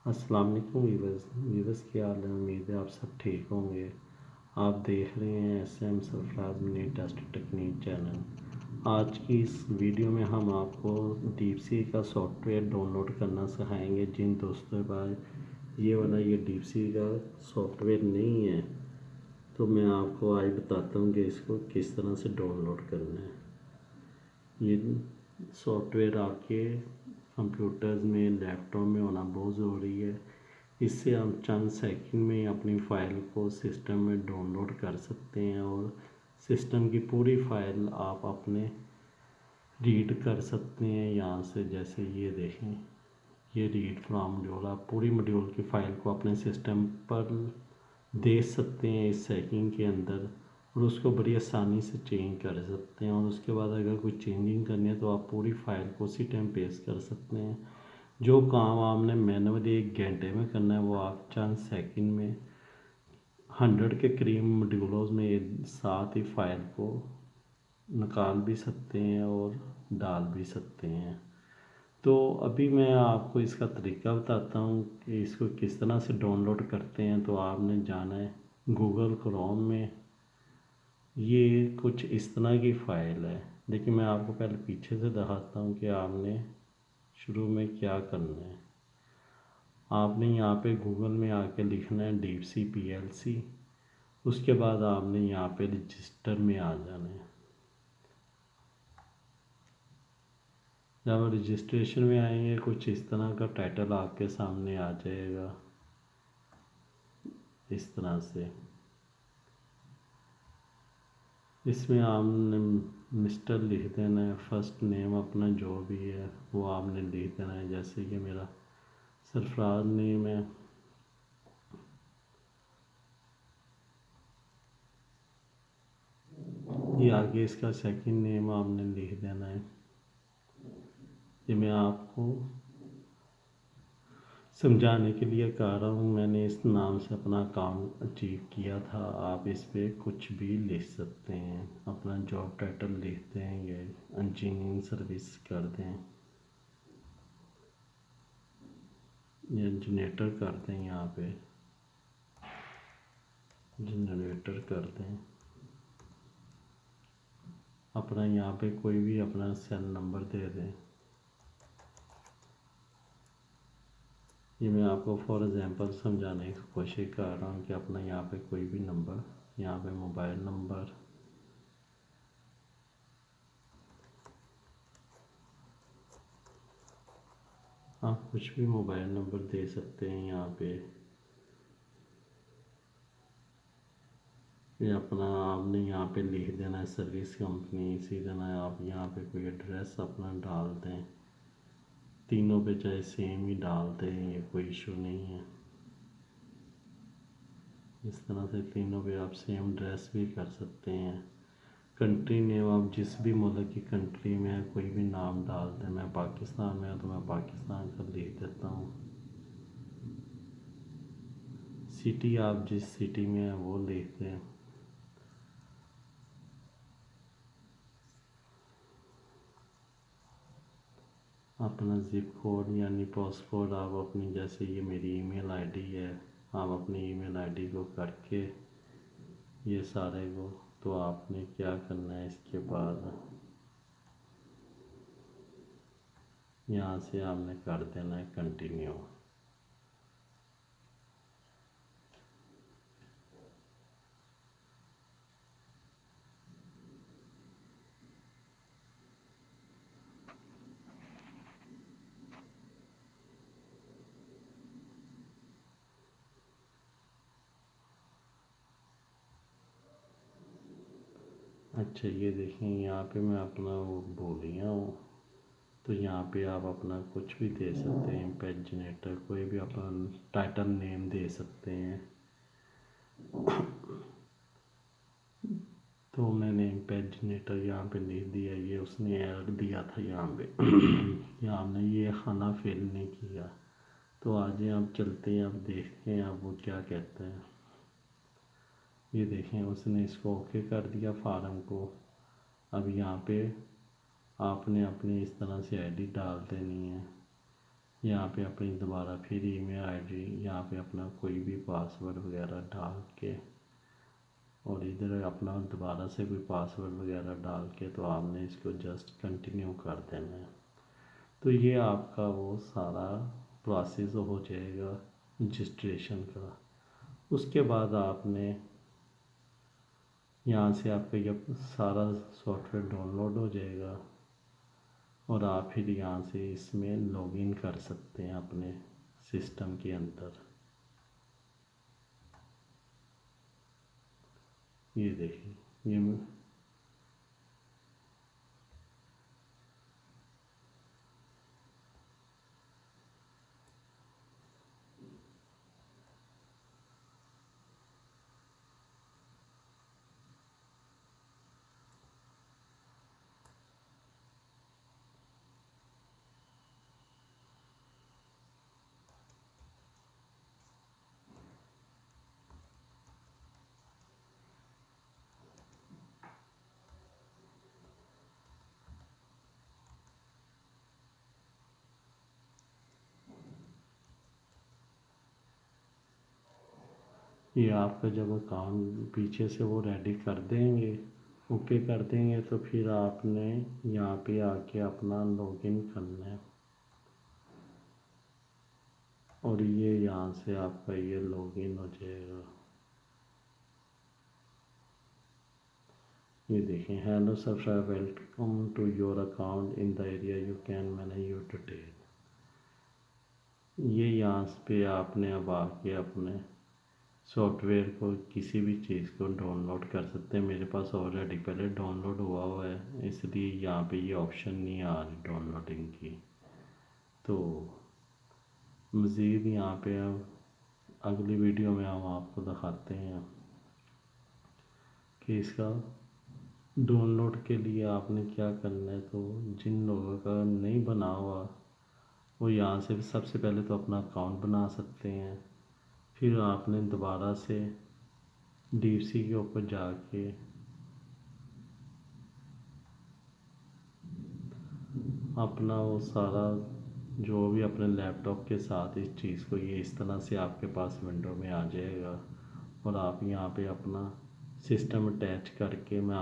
अस्सलाम वालेकुम वीवर्स क्या हाल है। उम्मीद है आप सब ठीक होंगे। आप देख रहे हैं SM Sarfaraz mini test technique channel. आज की इस वीडियो में हम आपको डीपसी का सॉफ्टवेयर डाउनलोड करना सिखाएंगे। जिन दोस्तों के पास ये डीपसी का सॉफ्टवेयर नहीं है तो मैं आपको आज बताता हूँ कि इसको किस तरह से डाउनलोड करना है। ये सॉफ्टवेयर आपके कंप्यूटर्स में लैपटॉप में होना बहुत ज़रूरी है। इससे हम चंद सेकंड में अपनी फ़ाइल को सिस्टम में डाउनलोड कर सकते हैं और सिस्टम की पूरी फ़ाइल आप अपने रीड कर सकते हैं यहाँ से। जैसे ये देखें, ये रीड फ्रॉम मॉड्यूल, आप पूरी मॉड्यूल की फ़ाइल को अपने सिस्टम पर देख सकते हैं इस सेकंड के अंदर और उसको बड़ी आसानी से चेंज कर सकते हैं। और उसके बाद अगर कोई चेंजिंग करनी है तो आप पूरी फ़ाइल को उसी टाइम पेस्ट कर सकते हैं। जो काम आपने मैनुअली 1 घंटे में करना है वो आप चंद सेकंड में 100 के करीब मॉड्यूलों में एक साथ ही फाइल को निकाल भी सकते हैं और डाल भी सकते हैं। तो अभी मैं आपको इसका तरीका बताता हूँ कि इसको किस तरह से डाउनलोड करते हैं। तो आपने जाना है गूगल क्रोम में। ये कुछ इस तरह की फ़ाइल है, लेकिन मैं आपको पहले पीछे से दिखाता हूँ कि आपने शुरू में क्या करना है। आपने यहाँ पे गूगल में आके लिखना है डीपसी PLC। उसके बाद आपने यहाँ पे रजिस्टर में आ जाना है। जब रजिस्ट्रेशन में आएंगे कुछ इस तरह का टाइटल आपके सामने आ जाएगा, इस तरह से। इसमें आपने मिस्टर लिख देना है, फर्स्ट नेम अपना जो भी है वो आपने लिख देना है। जैसे कि मेरा सरफराज नेम है। ये आगे इसका सेकंड नेम आपने लिख देना है। ये मैं आपको समझाने के लिए कह रहा हूँ, मैंने इस नाम से अपना काम अचीव किया था। आप इस पे कुछ भी लिख सकते हैं, अपना जॉब टाइटल लिख देंगे, इंजीनियरिंग सर्विस कर दें या जनरेटर कर दें। यहाँ पे जनरेटर कर दें। अपना यहाँ पे कोई भी अपना सेल नंबर दे दें। ये मैं आपको फॉर एग्ज़ाम्पल समझाने की कोशिश कर रहा हूँ कि अपना यहाँ पे कोई भी नंबर, यहाँ पे मोबाइल नंबर, आप कुछ भी मोबाइल नंबर दे सकते हैं यहाँ पे। ये अपना आपने यहाँ पे लिख देना है सर्विस कंपनी। इसी तरह आप यहाँ पे कोई एड्रेस अपना डाल दें। तीनों पे चाहे सेम ही डाल दें, ये कोई इशू नहीं है। इस तरह से तीनों पे आप सेम एड्रेस भी कर सकते हैं। कंट्री नेम आप जिस भी मुल्क की कंट्री में है कोई भी नाम डाल दें। मैं पाकिस्तान में हूँ तो मैं पाकिस्तान का लिख देता हूँ। सिटी आप जिस सिटी में है वो लिख दें। अपना ज़िप कोड यानी पोस्ट कोड आप अपनी, जैसे ये मेरी ईमेल आईडी है, आप अपनी ईमेल आईडी को करके ये सारे को, तो आपने क्या करना है इसके बाद यहाँ से आपने कर देना है कंटिन्यू। अच्छा ये देखें, यहाँ पे मैं अपना वो भूल गया हूँ। तो यहाँ पे आप अपना कुछ भी दे सकते हैं, पेज जनरेटर कोई भी अपना टाइटल नेम दे सकते हैं। तो मैंने पेज जनरेटर यहाँ पे लिख दिया, ये उसने ऐड दिया था यहाँ पे। यहाँ हमने ये खाना फिल नहीं किया। तो आज आप चलते हैं, आप देखते हैं आप वो क्या कहते हैं। ये देखें उसने इसको ओके कर दिया फार्म को। अब यहाँ पे आपने अपनी इस तरह से आईडी डाल देनी है। यहाँ पे अपनी दोबारा फिर ईमेल आईडी यहाँ पे अपना कोई भी पासवर्ड वगैरह डाल के और इधर अपना दोबारा से कोई पासवर्ड वगैरह डाल के तो आपने इसको जस्ट कंटिन्यू कर देना है। तो ये आपका वो सारा प्रोसेस हो जाएगा रजिस्ट्रेशन का। उसके बाद आपने यहाँ से आपका ये सारा सॉफ्टवेयर डाउनलोड हो जाएगा और आप फिर यहाँ से इसमें लॉगिन कर सकते हैं अपने सिस्टम के अंदर। ये देखिए ये आपका जब अकाउंट पीछे से वो रेडी कर देंगे, ओके कर देंगे, तो फिर आपने यहाँ पे आके अपना लॉगिन करना है और ये यहाँ से आपका ये लॉगिन हो जाएगा। ये देखें, hello sir, welcome to your account in the area you can manage your detail. ये यहाँ पे आपने अब आके अपने सॉफ्टवेयर को किसी भी चीज़ को डाउनलोड कर सकते हैं। मेरे पास ऑलरेडी पहले डाउनलोड हुआ है, इसलिए यहाँ पे ये ऑप्शन नहीं आ रही डाउनलोडिंग की। तो मज़ीद यहाँ पे अब अगली वीडियो में हम आपको दिखाते हैं कि इसका डाउनलोड के लिए आपने क्या करना है। तो जिन लोगों का नहीं बना हुआ वो यहाँ से सबसे पहले तो अपना अकाउंट बना सकते हैं। फिर आपने दोबारा से डीसी के ऊपर जाके अपना वो सारा जो भी अपने लैपटॉप के साथ इस चीज़ को ये इस तरह से आपके पास विंडो में आ जाएगा और आप यहाँ पे अपना सिस्टम अटैच करके मैं